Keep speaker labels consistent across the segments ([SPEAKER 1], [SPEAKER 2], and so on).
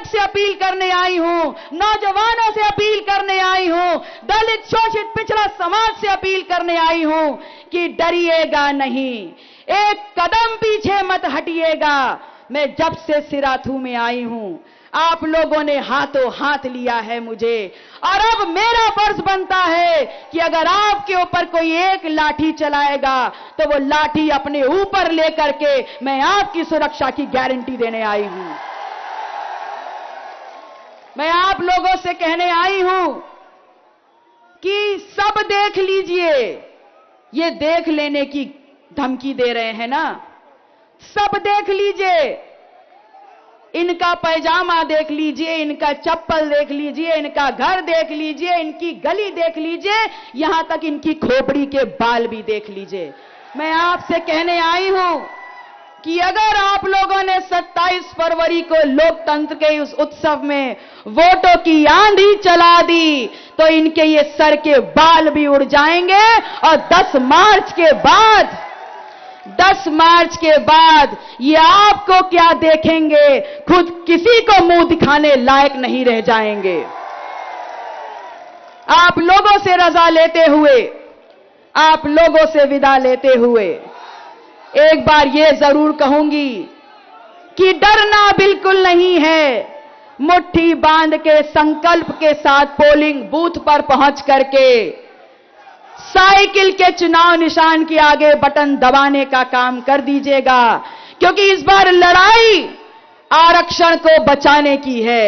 [SPEAKER 1] वर्ग से अपील करने आई हूं, नौजवानों से अपील करने आई हूं, दलित शोषित पिछड़ा समाज से अपील करने आई हूं कि डरिएगा नहीं, एक कदम पीछे मत हटिएगा। मैं जब से सिराथू में आई हूं, आप लोगों ने हाथों हाथ लिया है मुझे, और अब मेरा फर्ज बनता है कि अगर आपके ऊपर कोई एक लाठी चलाएगा तो वो लाठी अपने ऊपर लेकर के मैं आपकी सुरक्षा की गारंटी देने आई हूं। मैं आप लोगों से कहने आई हूं कि सब देख लीजिए, ये देख लेने की धमकी दे रहे हैं ना, सब देख लीजिए, इनका पैजामा देख लीजिए, इनका चप्पल देख लीजिए, इनका घर देख लीजिए, इनकी गली देख लीजिए, यहां तक इनकी खोपड़ी के बाल भी देख लीजिए। मैं आपसे कहने आई हूं कि अगर आप लोगों ने 27 फरवरी को लोकतंत्र के उस उत्सव में वोटों की आंधी चला दी तो इनके ये सर के बाल भी उड़ जाएंगे, और 10 मार्च के बाद ये आपको क्या देखेंगे, खुद किसी को मुंह दिखाने लायक नहीं रह जाएंगे। आप लोगों से रजा लेते हुए, आप लोगों से विदा लेते हुए एक बार ये जरूर कहूंगी कि डरना बिल्कुल नहीं है। मुट्ठी बांध के संकल्प के साथ पोलिंग बूथ पर पहुंच करके साइकिल के चुनाव निशान के आगे बटन दबाने का काम कर दीजिएगा, क्योंकि इस बार लड़ाई आरक्षण को बचाने की है,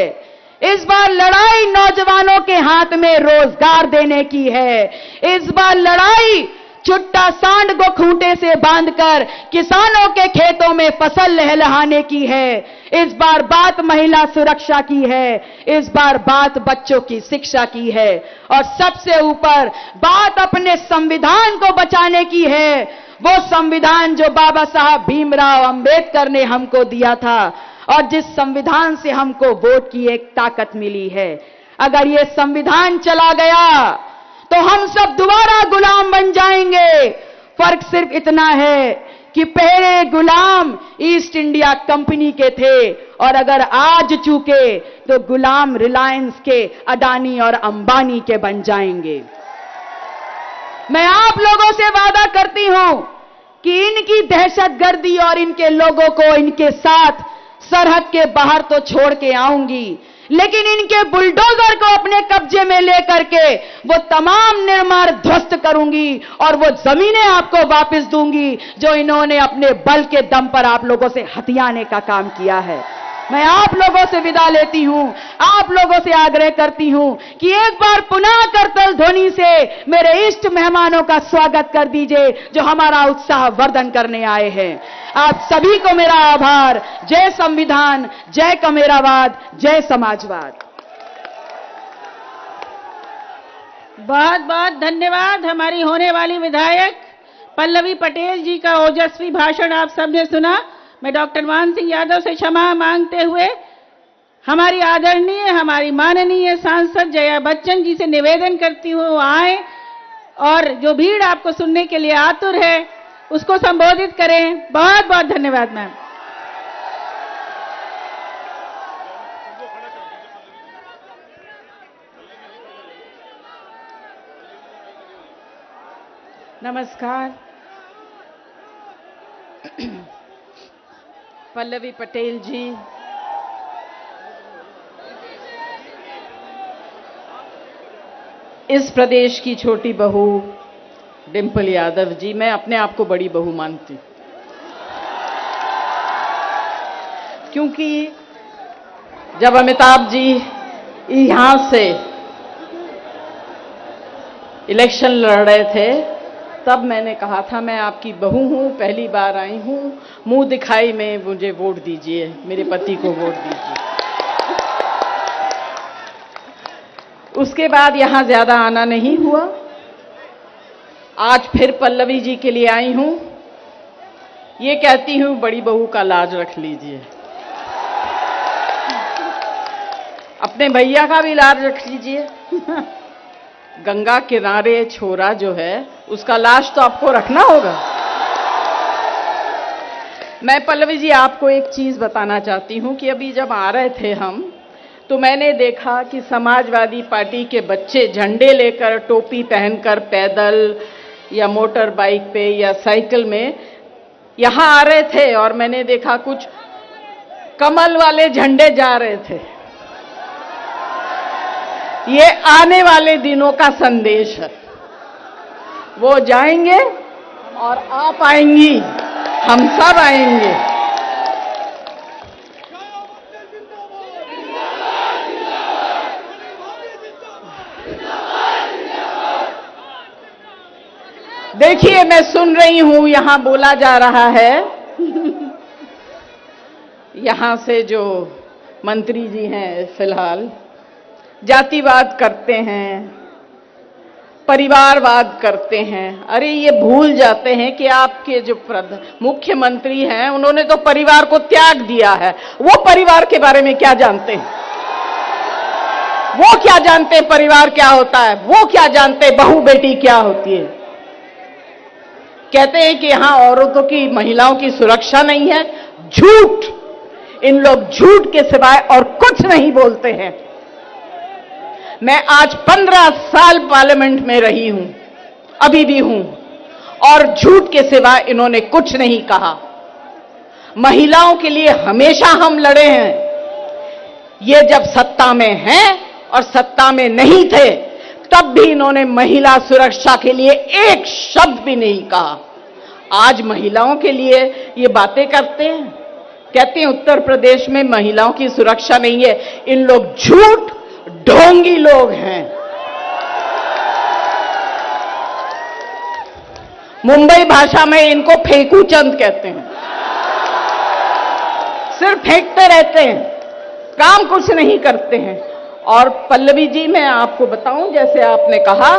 [SPEAKER 1] इस बार लड़ाई नौजवानों के हाथ में रोजगार देने की है, इस बार लड़ाई चुट्टा सांड को खूंटे से बांधकर किसानों के खेतों में फसल लहलहाने की है, इस बार बात महिला सुरक्षा की है, इस बार बात बच्चों की शिक्षा की है, और सबसे ऊपर बात अपने संविधान को बचाने की है। वो संविधान जो बाबा साहब भीमराव अंबेडकर ने हमको दिया था, और जिस संविधान से हमको वोट की एक ताकत मिली है। अगर ये संविधान चला गया तो हम सब दोबारा गुलाम बन जाएंगे। फर्क सिर्फ इतना है कि पहले गुलाम ईस्ट इंडिया कंपनी के थे, और अगर आज चूके तो गुलाम रिलायंस के, अडानी और अंबानी के बन जाएंगे। मैं आप लोगों से वादा करती हूं कि इनकी दहशतगर्दी और इनके लोगों को इनके साथ सरहद के बाहर तो छोड़ के आऊंगी, लेकिन इनके बुलडोजर को अपने कब्जे में लेकर के वो तमाम निर्माण ध्वस्त करूंगी, और वो जमीनें आपको वापस दूंगी जो इन्होंने अपने बल के दम पर आप लोगों से हथियाने का काम किया है। मैं आप लोगों से विदा लेती हूं, आप लोगों से आग्रह करती हूं कि एक बार पुनः करतल ध्वनि से मेरे इष्ट मेहमानों का स्वागत कर दीजिए जो हमारा उत्साह वर्धन करने आए हैं। आप सभी को मेरा आभार। जय संविधान, जय कमेरावाद, जय समाजवाद।
[SPEAKER 2] बहुत बहुत धन्यवाद। हमारी होने वाली विधायक पल्लवी पटेल जी का ओजस्वी भाषण आप सबने सुना। मैं डॉक्टर मान सिंह यादव से क्षमा मांगते हुए हमारी आदरणीय, हमारी माननीय सांसद जया बच्चन जी से निवेदन करती हूँ आए, और जो भीड़ आपको सुनने के लिए आतुर है उसको संबोधित करें। बहुत बहुत धन्यवाद मैम।
[SPEAKER 1] नमस्कार। पल्लवी पटेल जी, इस प्रदेश की छोटी बहू डिंपल यादव जी, मैं अपने आप को बड़ी बहू मानती हूं, क्योंकि जब अमिताभ जी यहां से इलेक्शन लड़ रहे थे तब मैंने कहा था मैं आपकी बहू हूं, पहली बार आई हूं, मुंह दिखाई में मुझे वोट दीजिए, मेरे पति को वोट दीजिए। उसके बाद यहां ज्यादा आना नहीं हुआ। आज फिर पल्लवी जी के लिए आई हूं। ये कहती हूं बड़ी बहू का लाज रख लीजिए, अपने भैया का भी लाज रख लीजिए। गंगा किनारे छोरा जो है उसका लाश तो आपको रखना होगा। मैं पल्लवी जी आपको एक चीज बताना चाहती हूं कि अभी जब आ रहे थे हम
[SPEAKER 3] तो मैंने देखा कि समाजवादी पार्टी के बच्चे झंडे लेकर, टोपी पहनकर, पैदल या मोटर बाइक पे या साइकिल में यहां आ रहे थे, और मैंने देखा कुछ कमल वाले झंडे जा रहे थे। ये आने वाले दिनों का संदेश है। वो जाएंगे और आप आएंगी, हम सब आएंगे। देखिए, मैं सुन रही हूं यहां बोला जा रहा है, यहां से जो मंत्री जी हैं फिलहाल जातिवाद करते हैं, परिवारवाद करते हैं। अरे ये भूल जाते हैं कि आपके जो मुख्यमंत्री हैं उन्होंने तो परिवार को त्याग दिया है। वो परिवार के बारे में क्या जानते हैं? वो क्या जानते हैं परिवार क्या होता है? वो क्या जानते हैं बहू बेटी क्या होती है? कहते हैं कि यहां औरतों की, महिलाओं की सुरक्षा नहीं है। झूठ! इन लोग झूठ के सिवाय और कुछ नहीं बोलते हैं। मैं आज 15 साल पार्लियामेंट में रही हूं, अभी भी हूं, और झूठ के सिवाय इन्होंने कुछ नहीं कहा। महिलाओं के लिए हमेशा हम लड़े हैं। ये जब सत्ता में हैं और सत्ता में नहीं थे तब भी इन्होंने महिला सुरक्षा के लिए एक शब्द भी नहीं कहा। आज महिलाओं के लिए ये बातें करते हैं, कहते हैं उत्तर प्रदेश में महिलाओं की सुरक्षा नहीं है। इन लोग झूठ, ढोंगी लोग हैं। मुंबई भाषा में इनको फेंकू चंद कहते हैं। सिर्फ फेंकते रहते हैं, काम कुछ नहीं करते हैं। और पल्लवी जी, मैं आपको बताऊं, जैसे आपने कहा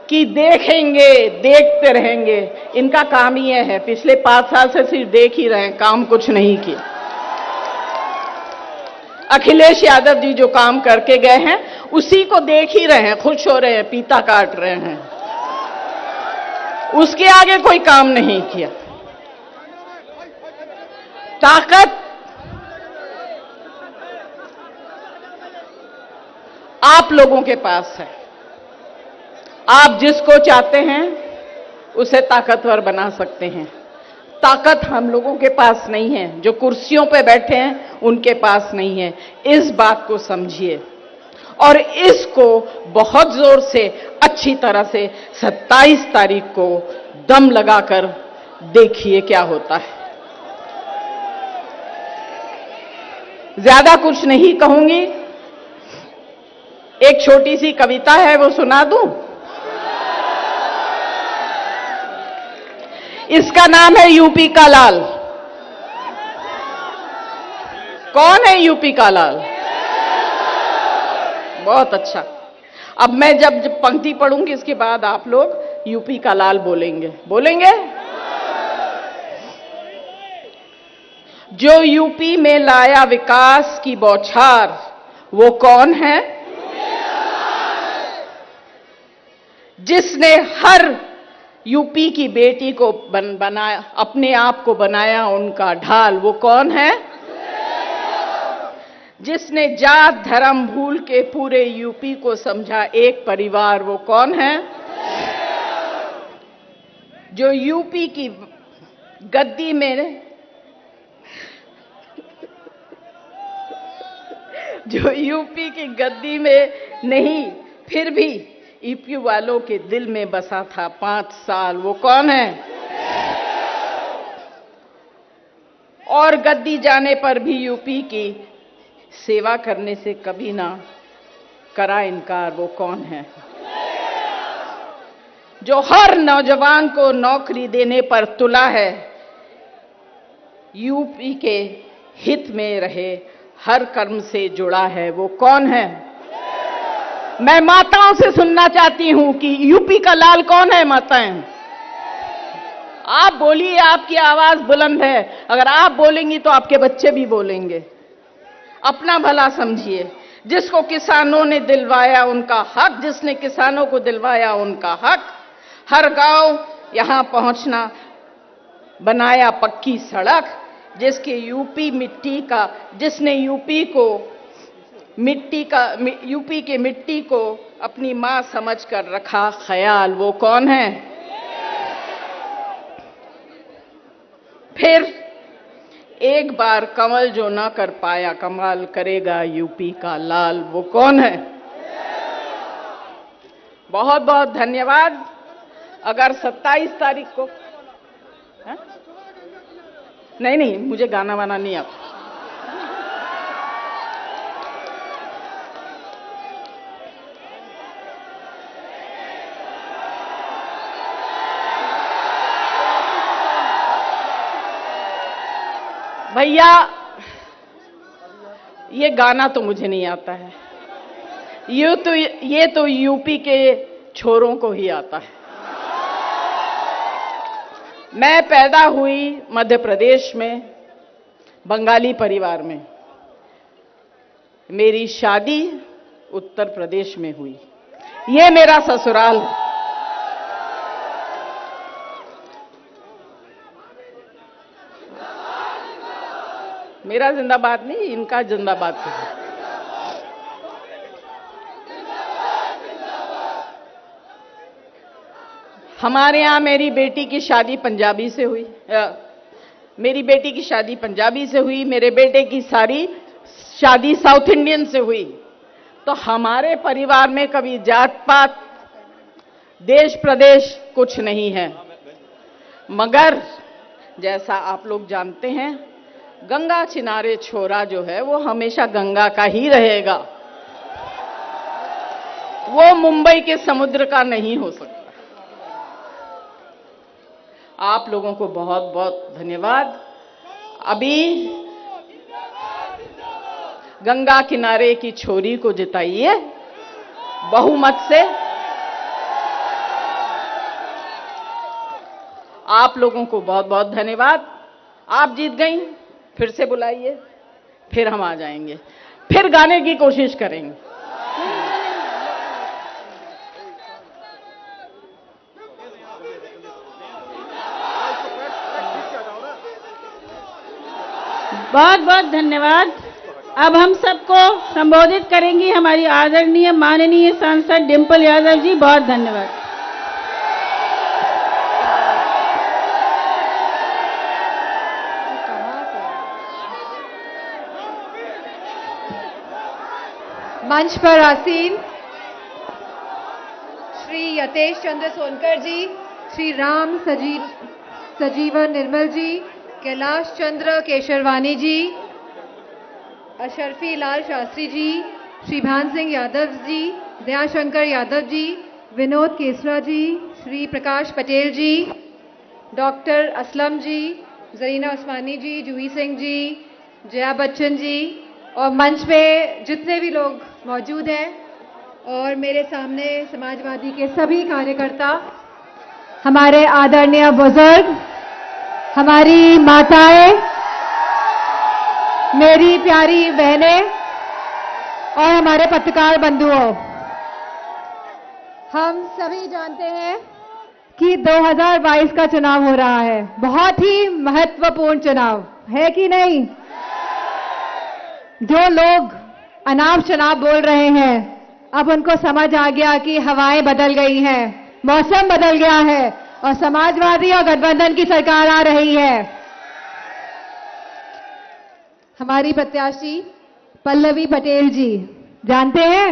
[SPEAKER 3] कि देखेंगे, देखते रहेंगे, इनका काम ही है। पिछले 5 साल से सिर्फ देख ही रहे हैं, काम कुछ नहीं किया। अखिलेश यादव जी जो काम करके गए हैं उसी को देख ही रहे हैं, खुश हो रहे हैं, पीता काट रहे हैं। उसके आगे कोई काम नहीं किया। ताकत आप लोगों के पास है। आप जिसको चाहते हैं उसे ताकतवर बना सकते हैं। ताकत हम लोगों के पास नहीं है, जो कुर्सियों पे बैठे हैं उनके पास नहीं है। इस बात को समझिए और इसको बहुत जोर से, अच्छी तरह से 27 तारीख को दम लगाकर देखिए क्या होता है। ज्यादा कुछ नहीं कहूंगी। एक छोटी सी कविता है, वो सुना दूं? इसका नाम है यूपी का लाल। कौन है यूपी का लाल? बहुत अच्छा। अब मैं जब पंक्ति पढ़ूंगी इसके बाद आप लोग यूपी का लाल बोलेंगे। बोलेंगे? जो यूपी में लाया विकास की बौछार, वो कौन है? जिसने हर यूपी की बेटी को बनाया, अपने आप को बनाया उनका ढाल, वो कौन है? जिसने जात धर्म भूल के पूरे यूपी को समझा एक परिवार, वो कौन है? जो यूपी की गद्दी में जो यूपी की गद्दी में नहीं, फिर भी यूपी वालों के दिल में बसा था 5 साल, वो कौन है? और गद्दी जाने पर भी यूपी की सेवा करने से कभी ना करा इनकार, वो कौन है? जो हर नौजवान को नौकरी देने पर तुला है, यूपी के हित में रहे, हर कर्म से जुड़ा है, वो कौन है? मैं माताओं से सुनना चाहती हूं कि यूपी का लाल कौन है? माताएं, आप बोलिए, आपकी आवाज बुलंद है। अगर आप बोलेंगी तो आपके बच्चे भी बोलेंगे। अपना भला समझिए। जिसको किसानों ने दिलवाया उनका हक, जिसने किसानों को दिलवाया उनका हक, हर गांव यहां पहुंचना, बनाया पक्की सड़क, जिसके यूपी मिट्टी का, जिसने यूपी को यूपी के मिट्टी को अपनी मां समझकर रखा ख्याल, वो कौन है? फिर एक बार कंवल जो ना कर पाया कमाल करेगा यूपी का लाल, वो कौन है? बहुत बहुत धन्यवाद। अगर 27 तारीख को है? नहीं, मुझे गाना वाना नहीं आता। भैया ये गाना तो मुझे नहीं आता है, ये तो यूपी के छोरों को ही आता है। मैं पैदा हुई मध्य प्रदेश में, बंगाली परिवार में। मेरी शादी उत्तर प्रदेश में हुई। ये मेरा ससुराल है। मेरा जिंदाबाद नहीं, इनका जिंदाबाद है। हमारे यहाँ मेरी बेटी की शादी पंजाबी से हुई, मेरी बेटी की शादी पंजाबी से हुई, मेरे बेटे की सारी शादी साउथ इंडियन से हुई। तो हमारे परिवार में कभी जात पात, देश प्रदेश कुछ नहीं है। मगर जैसा आप लोग जानते हैं, गंगा किनारे छोरा जो है वो हमेशा गंगा का ही रहेगा, वो मुंबई के समुद्र का नहीं हो सकता। आप लोगों को बहुत बहुत धन्यवाद। अभी गंगा किनारे की छोरी को जिताइए बहुमत से। आप लोगों को बहुत बहुत धन्यवाद। आप जीत गई, फिर से बुलाइए, फिर हम आ जाएंगे, फिर गाने की कोशिश करेंगे।
[SPEAKER 2] बहुत बहुत धन्यवाद। अब हम सबको संबोधित करेंगी हमारी आदरणीय माननीय सांसद डिंपल यादव जी। बहुत धन्यवाद।
[SPEAKER 4] मंच पर आसीन श्री यतेश चंद्र सोनकर जी, श्री राम सजीवन निर्मल जी, कैलाश चंद्र केशरवानी जी, अशरफी लाल शास्त्री जी, श्री भान सिंह यादव जी, दयाशंकर यादव जी, विनोद केसरा जी, श्री प्रकाश पटेल जी, डॉक्टर असलम जी, जरीना उस्मानी जी, जूही सिंह जी, जया बच्चन जी, और मंच पे जितने भी लोग मौजूद हैं और मेरे सामने समाजवादी के सभी कार्यकर्ता, हमारे आदरणीय बुजुर्ग, हमारी माताएं, मेरी प्यारी बहनें और हमारे पत्रकार बंधुओं, हम सभी जानते हैं कि 2022 का चुनाव हो रहा है। बहुत ही महत्वपूर्ण चुनाव है कि नहीं? जो लोग अनाप शनाप बोल रहे हैं, अब उनको समझ आ गया कि हवाएं बदल गई हैं, मौसम बदल गया है और समाजवादी और गठबंधन की सरकार आ रही है। हमारी प्रत्याशी पल्लवी पटेल जी, जानते हैं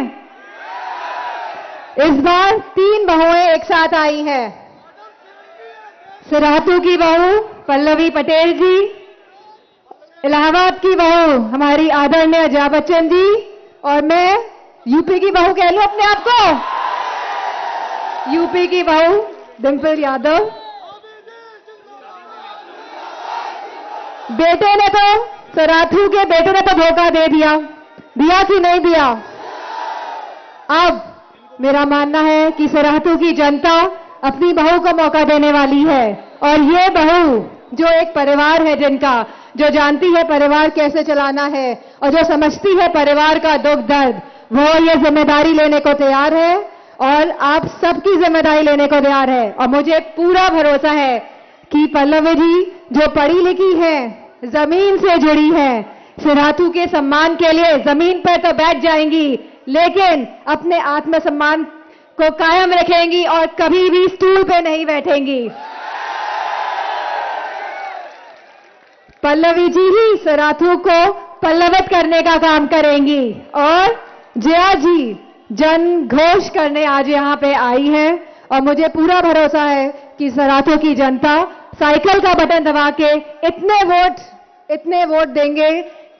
[SPEAKER 4] इस बार 3 बहुएं एक साथ आई हैं। सिराथू की बहू पल्लवी पटेल जी, इलाहाबाद की बहू हमारी आदरणीय जया बच्चन जी, और मैं यूपी की बहू कह लूं अपने आप को, यूपी की बहू डिंपल यादव। बेटे ने तो, सराथू के बेटे ने तो धोखा दे दिया कि नहीं दिया? अब मेरा मानना है कि सराथू की जनता अपनी बहू को मौका देने वाली है, और ये बहू जो एक परिवार है, जिनका जो जानती है परिवार कैसे चलाना है और जो समझती है परिवार का दुख दर्द, वो ये जिम्मेदारी लेने को तैयार है और आप सबकी जिम्मेदारी लेने को तैयार है। और मुझे पूरा भरोसा है कि पल्लवी जी जो पढ़ी लिखी है, जमीन से जुड़ी है, सिराथू के सम्मान के लिए जमीन पर तो बैठ जाएंगी, लेकिन अपने आत्मसम्मान को कायम रखेंगी और कभी भी स्टूल पे नहीं बैठेंगी। पल्लवी जी ही सिराथू को पल्लवित करने का काम करेंगी और जया जी जन घोष करने आज यहाँ पे आई है और मुझे पूरा भरोसा है कि सिराथू की जनता साइकिल का बटन दबा के इतने वोट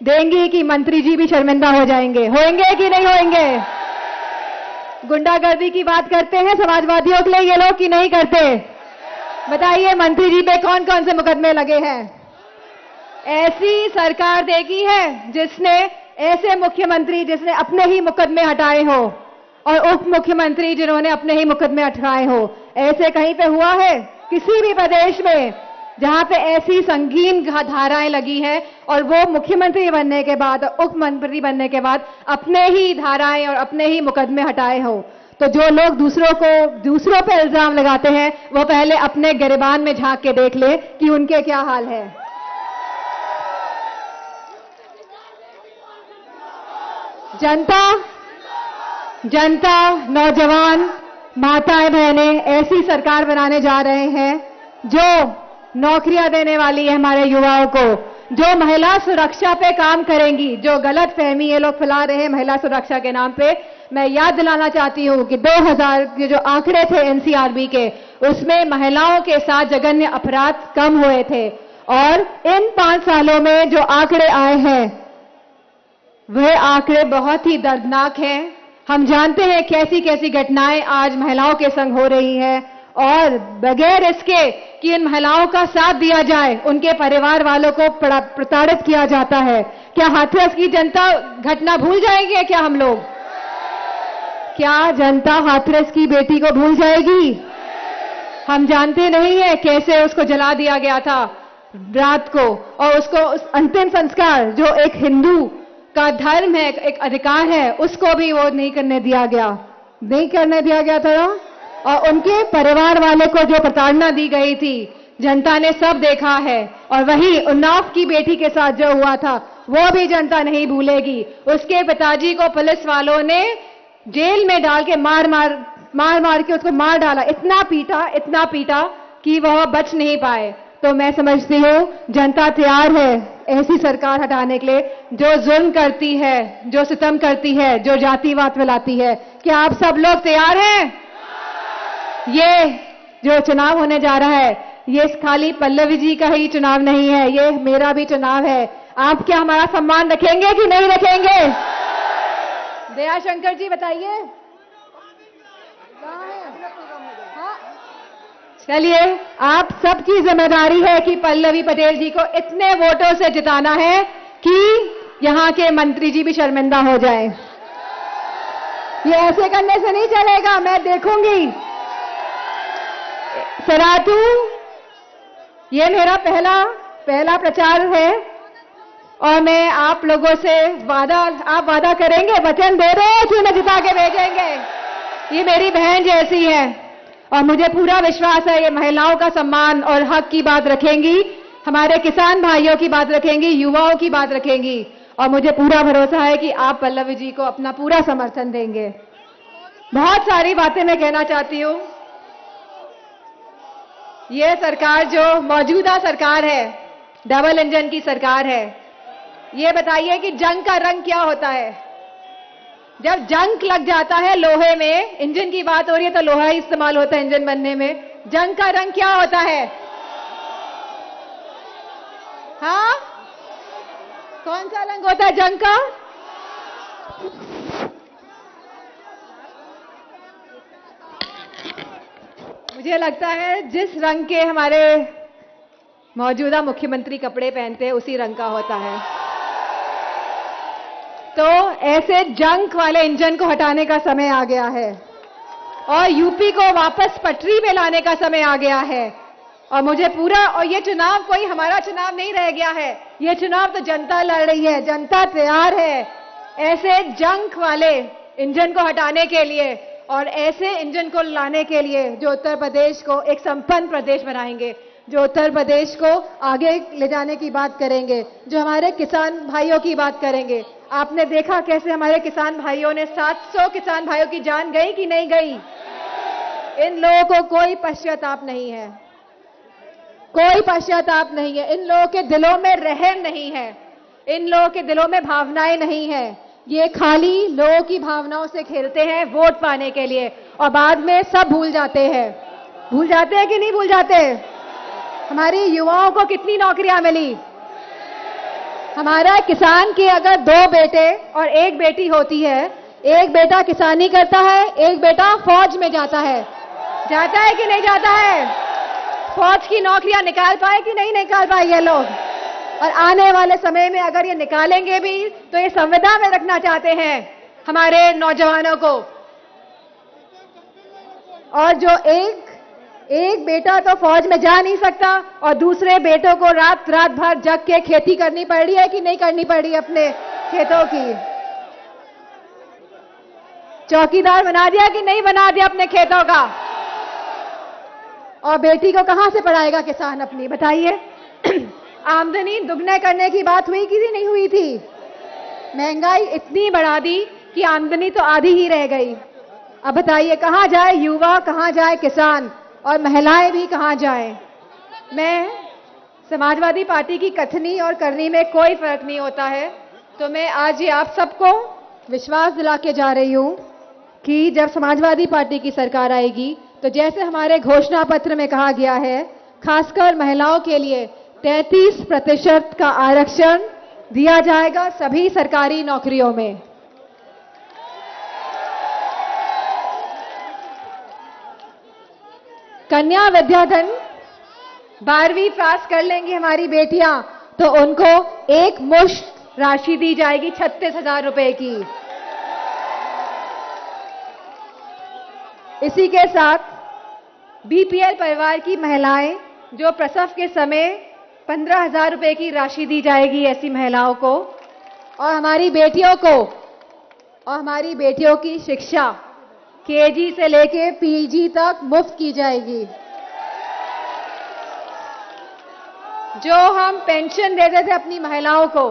[SPEAKER 4] देंगी कि मंत्री जी भी शर्मिंदा हो जाएंगे। होंगे कि नहीं होंगे? गुंडागर्दी की बात करते हैं समाजवादियों के लिए ये लोग कि नहीं करते? बताइए मंत्री जी पे कौन कौन से मुकदमे लगे हैं? ऐसी सरकार देखी है जिसने ऐसे मुख्यमंत्री जिसने अपने ही मुकदमे हटाए हो और उप मुख्यमंत्री जिन्होंने अपने ही मुकदमे हटाए हो? ऐसे कहीं पे हुआ है किसी भी प्रदेश में जहां पे ऐसी संगीन धाराएं लगी है और वो मुख्यमंत्री बनने के बाद, उप मंत्री बनने के बाद अपने ही धाराएं और अपने ही मुकदमे हटाए हो? तो जो लोग दूसरों पे इल्जाम लगाते हैं वो पहले अपने गिरेबान में झांक के देख ले कि उनके क्या हाल है। जनता, नौजवान, माताएं, बहनें ऐसी सरकार बनाने जा रहे हैं जो नौकरियां देने वाली है हमारे युवाओं को, जो महिला सुरक्षा पे काम करेंगी। जो गलत फहमी ये लोग फैला रहे हैं महिला सुरक्षा के नाम पे, मैं याद दिलाना चाहती हूं कि 2000 के जो आंकड़े थे एनसीआरबी के, उसमें महिलाओं के साथ जघन्य अपराध कम हुए थे और इन 5 सालों में जो आंकड़े आए हैं वह आंकड़े बहुत ही दर्दनाक हैं। हम जानते हैं कैसी कैसी घटनाएं आज महिलाओं के संग हो रही हैं और बगैर इसके कि इन महिलाओं का साथ दिया जाए उनके परिवार वालों को प्रताड़ित किया जाता है। क्या हाथरस की जनता घटना भूल जाएगी? क्या हम लोग, क्या जनता हाथरस की बेटी को भूल जाएगी? हम जानते नहीं है कैसे उसको जला दिया गया था रात को और उसको उस अंतिम संस्कार जो एक हिंदू का धर्म है, एक अधिकार है, उसको भी वो नहीं करने दिया था और उनके परिवार वाले को जो प्रताड़ना दी गई थी जनता ने सब देखा है। और वही उन्नाव की बेटी के साथ जो हुआ था वो भी जनता नहीं भूलेगी। उसके पिताजी को पुलिस वालों ने जेल में डाल के मार के उसको मार डाला, इतना पीटा कि वह बच नहीं पाए। तो मैं समझती हूँ जनता तैयार है ऐसी सरकार हटाने के लिए जो जुल्म करती है, जो सितम करती है, जो जातिवाद फैलाती है। क्या आप सब लोग तैयार हैं? ये जो चुनाव होने जा रहा है ये खाली पल्लवी जी का ही चुनाव नहीं है, ये मेरा भी चुनाव है। आप क्या हमारा सम्मान रखेंगे कि नहीं रखेंगे? दयाशंकर जी बताइए। चलिए, आप सबकी जिम्मेदारी है कि पल्लवी पटेल जी को इतने वोटों से जिताना है कि यहां के मंत्री जी भी शर्मिंदा हो जाए। ये ऐसे करने से नहीं चलेगा, मैं देखूंगी। सिराथू, ये मेरा पहला प्रचार है और मैं आप लोगों से आप वादा करेंगे, वचन दे रहे हैं कि उन्हें जिता के भेजेंगे। ये मेरी बहन जैसी है और मुझे पूरा विश्वास है ये महिलाओं का सम्मान और हक की बात रखेंगी, हमारे किसान भाइयों की बात रखेंगी, युवाओं की बात रखेंगी और मुझे पूरा भरोसा है कि आप पल्लवी जी को अपना पूरा समर्थन देंगे। बहुत सारी बातें मैं कहना चाहती हूं। ये सरकार जो मौजूदा सरकार है, डबल इंजन की सरकार है। ये बताइए कि जंग का रंग क्या होता है? जब जंग लग जाता है लोहे में, इंजन की बात हो रही है तो लोहा ही इस्तेमाल होता है इंजन बनने में। जंग का रंग क्या होता है? हाँ, कौन सा रंग होता है जंग का? मुझे लगता है जिस रंग के हमारे मौजूदा मुख्यमंत्री कपड़े पहनते हैं उसी रंग का होता है। तो ऐसे जंग वाले इंजन को हटाने का समय आ गया है और यूपी को वापस पटरी पे लाने का समय आ गया है। और मुझे पूरा, और ये चुनाव कोई हमारा चुनाव नहीं रह गया है, ये चुनाव तो जनता लड़ रही है। जनता तैयार है ऐसे जंग वाले इंजन को हटाने के लिए और ऐसे इंजन को लाने के लिए जो उत्तर प्रदेश को एक संपन्न प्रदेश बनाएंगे। जो उत्तर प्रदेश को आगे ले जाने की बात करेंगे, जो हमारे किसान भाइयों की बात करेंगे। आपने देखा कैसे हमारे किसान भाइयों ने 700 किसान भाइयों की जान गई कि नहीं गई। इन लोगों को कोई पश्चाताप नहीं है, कोई पश्चाताप नहीं है। इन लोगों के दिलों में रहम नहीं है, इन लोगों के दिलों में भावनाएं नहीं है। ये खाली लोगों की भावनाओं से खेलते हैं वोट पाने के लिए, और बाद में सब भूल जाते हैं। भूल जाते हैं कि नहीं भूल जाते? हमारी युवाओं को कितनी नौकरियां मिली। हमारा किसान के अगर 2 बेटे और 1 बेटी होती है, एक बेटा किसानी करता है, एक बेटा फौज में जाता है कि नहीं जाता है? फौज की नौकरियां निकाल पाए कि नहीं निकाल पाए ये लोग? और आने वाले समय में अगर ये निकालेंगे भी तो ये संविदा में रखना चाहते हैं हमारे नौजवानों को। और जो एक बेटा तो फौज में जा नहीं सकता और दूसरे बेटों को रात भर जग के खेती करनी पड़ रही है कि नहीं करनी पड़ रही है? अपने खेतों की चौकीदार बना दिया कि नहीं बना दिया अपने खेतों का? और बेटी को कहां से पढ़ाएगा किसान अपनी, बताइए? आमदनी दुगने करने की बात हुई कि नहीं हुई थी? महंगाई इतनी बढ़ा दी कि आमदनी तो आधी ही रह गई। अब बताइए कहां जाए युवा, कहां जाए किसान, और महिलाएं भी कहां जाएं? मैं समाजवादी पार्टी की कथनी और करनी में कोई फर्क नहीं होता है, तो मैं आज ये आप सबको विश्वास दिला के जा रही हूं कि जब समाजवादी पार्टी की सरकार आएगी तो जैसे हमारे घोषणा पत्र में कहा गया है, खासकर महिलाओं के लिए 33% का आरक्षण दिया जाएगा सभी सरकारी नौकरियों में। कन्या विद्याधन 12वीं पास कर लेंगी हमारी बेटियां तो उनको एक मुश्त राशि दी जाएगी 36,000 रुपए की। इसी के साथ बीपीएल परिवार की महिलाएं जो प्रसव के समय 15,000 रुपए की राशि दी जाएगी ऐसी महिलाओं को, और हमारी बेटियों की शिक्षा केजी से लेके पीजी तक मुफ्त की जाएगी। जो हम पेंशन देते थे अपनी महिलाओं को,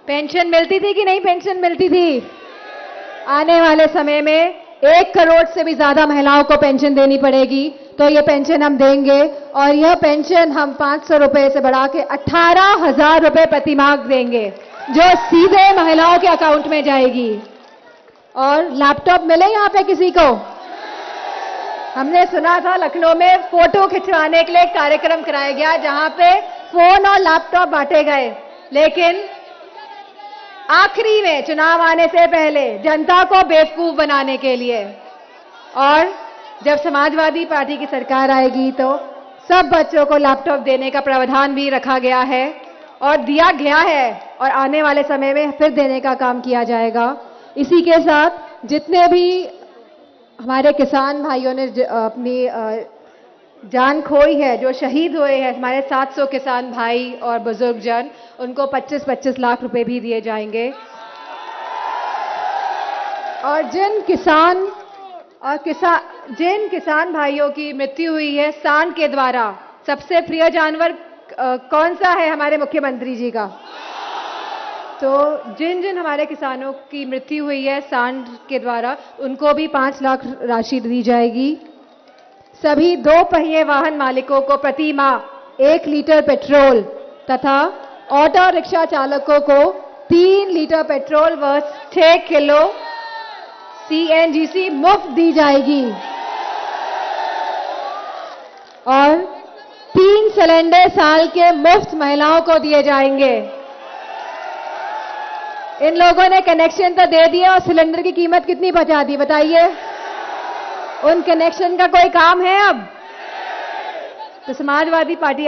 [SPEAKER 4] पेंशन मिलती थी कि नहीं पेंशन मिलती थी? आने वाले समय में 1 करोड़ से भी ज्यादा महिलाओं को पेंशन देनी पड़ेगी, तो ये पेंशन हम देंगे, और यह पेंशन हम 500 रुपए से बढ़ा के 18,000 रुपए प्रति माह देंगे, जो सीधे महिलाओं के अकाउंट में जाएगी। और लैपटॉप मिले यहाँ पे किसी को? हमने सुना था लखनऊ में फोटो खिंचवाने के लिए एक कार्यक्रम कराया गया जहां पे फोन और लैपटॉप बांटे गए, लेकिन आखिरी में चुनाव आने से पहले जनता को बेवकूफ बनाने के लिए। और जब समाजवादी पार्टी की सरकार आएगी तो सब बच्चों को लैपटॉप देने का प्रावधान भी रखा गया है और दिया गया है, और आने वाले समय में फिर देने का काम किया जाएगा। इसी के साथ जितने भी हमारे किसान भाइयों ने अपनी जान खोई है, जो शहीद हुए हैं, हमारे 700 किसान भाई और बुजुर्ग जन, उनको 25-25 लाख रुपए भी दिए जाएंगे। और जिन किसान भाइयों की मृत्यु हुई है सांड के द्वारा, सबसे प्रिय जानवर कौन सा है हमारे मुख्यमंत्री जी का? तो जिन हमारे किसानों की मृत्यु हुई है सांड के द्वारा, उनको भी 5 लाख राशि दी जाएगी। सभी 2 पहिए वाहन मालिकों को प्रति माह 1 लीटर पेट्रोल तथा ऑटो रिक्शा चालकों को 3 लीटर पेट्रोल व 6 किलो CNGC मुफ्त दी जाएगी, और 3 सिलेंडर साल के मुफ्त महिलाओं को दिए जाएंगे। इन लोगों ने कनेक्शन तो दे दिए और सिलेंडर की कीमत कितनी बचा दी, बताइए? उन कनेक्शन का कोई काम है अब? तो समाजवादी पार्टी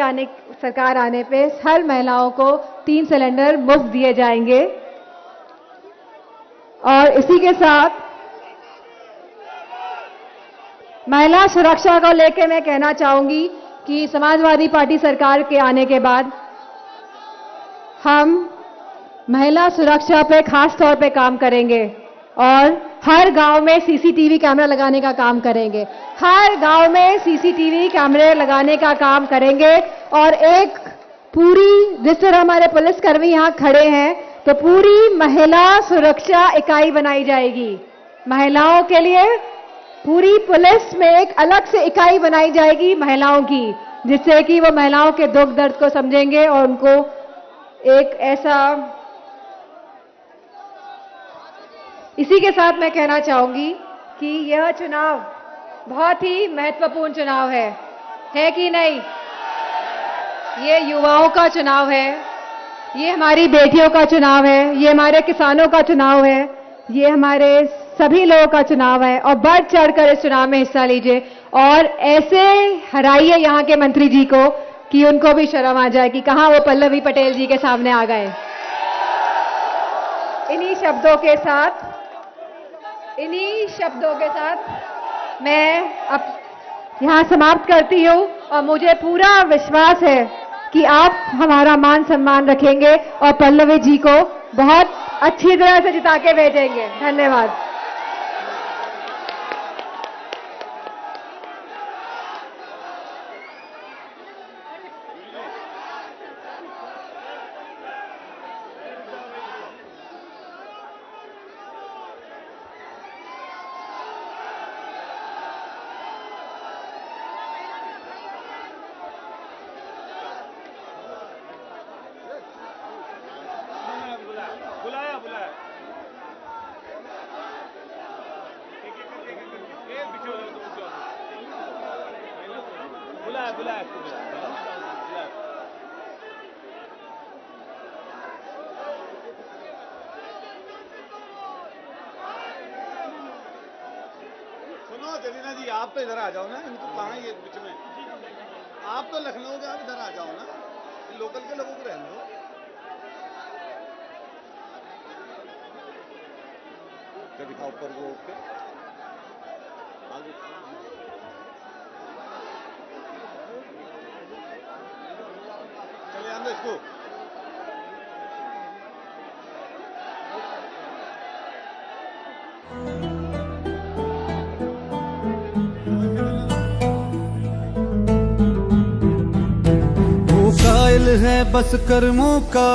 [SPEAKER 4] सरकार आने पे हर महिलाओं को 3 सिलेंडर मुफ्त दिए जाएंगे। और इसी के साथ महिला सुरक्षा को लेकर मैं कहना चाहूंगी कि समाजवादी पार्टी सरकार के आने के बाद हम महिला सुरक्षा पे खास तौर पे काम करेंगे। और हर गांव में सीसीटीवी कैमरा लगाने का काम करेंगे। हर गांव में सीसीटीवी कैमरे लगाने का काम करेंगे और एक पूरी, जिस तरह हमारे पुलिसकर्मी यहाँ खड़े हैं, तो पूरी महिला सुरक्षा इकाई बनाई जाएगी। महिलाओं के लिए पूरी पुलिस में एक अलग से इकाई बनाई जाएगी महिलाओं की, जिससे कि वो महिलाओं के दुख दर्द को समझेंगे और उनको एक ऐसा। इसी के साथ मैं कहना चाहूंगी कि यह चुनाव बहुत ही महत्वपूर्ण चुनाव है कि नहीं? ये युवाओं का चुनाव है, ये हमारी बेटियों का चुनाव है, ये हमारे किसानों का चुनाव है, ये हमारे सभी लोगों का चुनाव है। और बढ़ चढ़कर इस चुनाव में हिस्सा लीजिए और ऐसे हराइए यहाँ के मंत्री जी को कि उनको भी शर्म आ जाए कि कहां वो पल्लवी पटेल जी के सामने आ गए। इन्हीं शब्दों के साथ मैं अब यहाँ समाप्त करती हूँ और मुझे पूरा विश्वास है कि आप हमारा मान सम्मान रखेंगे और पल्लवी जी को बहुत अच्छी तरह से जिता के भेजेंगे। धन्यवाद।
[SPEAKER 5] सुनो जरीना जी, आप तो इधर आ जाओ ना, इनको कहाँ ये बीच में? आप तो लखनऊ के, आप इधर आ जाओ ना, लोकल के लोगों को रहने दो। क्या दिखाओ ऊपर को उठ के आगे। चले आंदो इसको।
[SPEAKER 6] कायल है बस कर्मों का,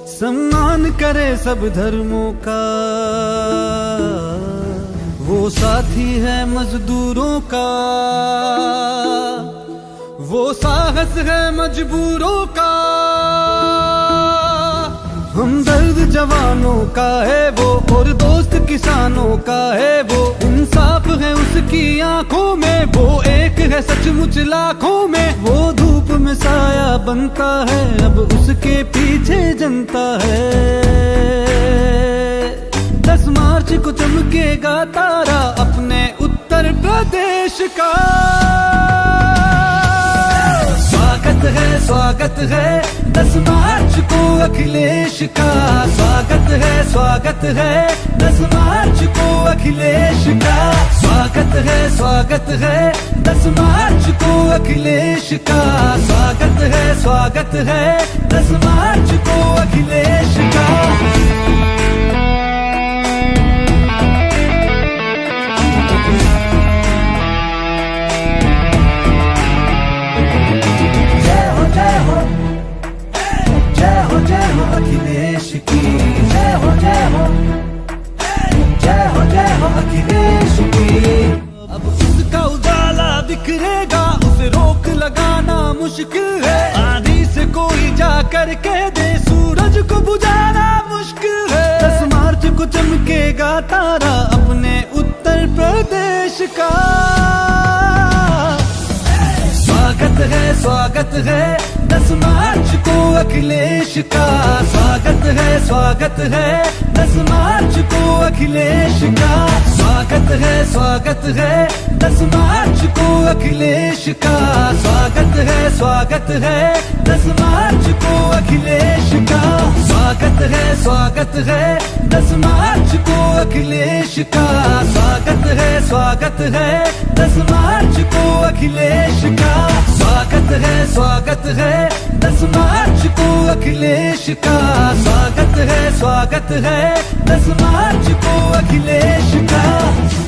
[SPEAKER 6] सम्मान करे सब धर्मों का। वो साथी है मजदूरों का, वो साहस है मजबूरों का। हमदर्द जवानों का है वो और दोस्त किसानों का है वो। इंसाफ है उसकी आंखों में, वो एक है सचमुच लाखों में। वो धूप में साया बनता है, अब उसके पीछे जनता है। 10 मार्च को चमकेगा तारा अपने उत्तर प्रदेश का। स्वागत है 10 मार्च को अखिलेश का। स्वागत है 10 मार्च को अखिलेश का। स्वागत है 10 मार्च को अखिलेश का। स्वागत है 10 मार्च को अखिलेश का। अखिलेश की जय हो अखिलेश की। अब उसका उजाला बिखरेगा, उसे रोक लगाना मुश्किल है। आंधी से कोई जा कर कह दे सूरज को बुझाना मुश्किल है। 10 मार्च को चमकेगा तारा अपने उत्तर प्रदेश का। स्वागत है 10 मार्च को अखिलेश का। स्वागत है 10 मार्च को अखिलेश का। स्वागत है 10 मार्च को अखिलेश का। स्वागत है 10 मार्च को अखिलेश का। स्वागत है 10 मार्च को अखिलेश का स्वागत है, स्वागत है। 10 मार्च को अखिलेश का स्वागत है, स्वागत है। 10 मार्च को अखिलेश का स्वागत है, स्वागत है। 10 मार्च को अखिलेश का